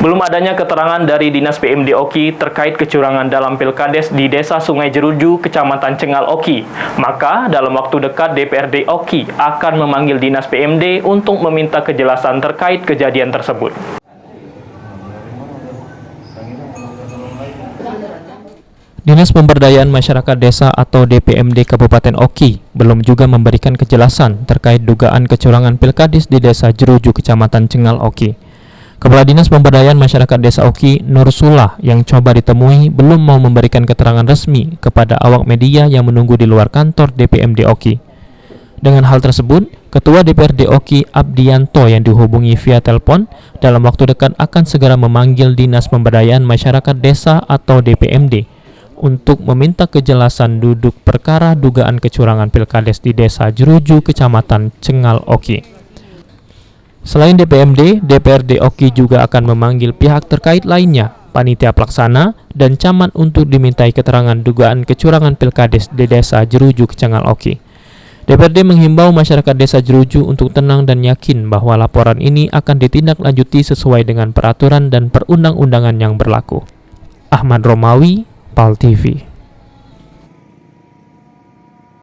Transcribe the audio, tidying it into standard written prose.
Belum adanya keterangan dari Dinas PMD Oki terkait kecurangan dalam Pilkades di Desa Sungai Jeruju, Kecamatan Cengal Oki. Maka, dalam waktu dekat DPRD Oki akan memanggil Dinas PMD untuk meminta kejelasan terkait kejadian tersebut. Dinas Pemberdayaan Masyarakat Desa atau DPMD Kabupaten Oki belum juga memberikan kejelasan terkait dugaan kecurangan Pilkades di Desa Jeruju, Kecamatan Cengal Oki. Kepala Dinas Pemberdayaan Masyarakat Desa Oki, Nur Sulah, yang coba ditemui belum mau memberikan keterangan resmi kepada awak media yang menunggu di luar kantor DPMD Oki. Dengan hal tersebut, Ketua DPRD Oki, Abdianto, yang dihubungi via telepon, dalam waktu dekat akan segera memanggil Dinas Pemberdayaan Masyarakat Desa atau DPMD untuk meminta kejelasan duduk perkara dugaan kecurangan Pilkades di Desa Jeruju, Kecamatan Cengal Oki. Selain DPMD, DPRD Oki juga akan memanggil pihak terkait lainnya, panitia pelaksana, dan camat untuk dimintai keterangan dugaan kecurangan Pilkades di Desa Jeruju, Cengal Oki. DPRD menghimbau masyarakat Desa Jeruju untuk tenang dan yakin bahwa laporan ini akan ditindaklanjuti sesuai dengan peraturan dan perundang-undangan yang berlaku. Ahmad Romawi, PAL TV.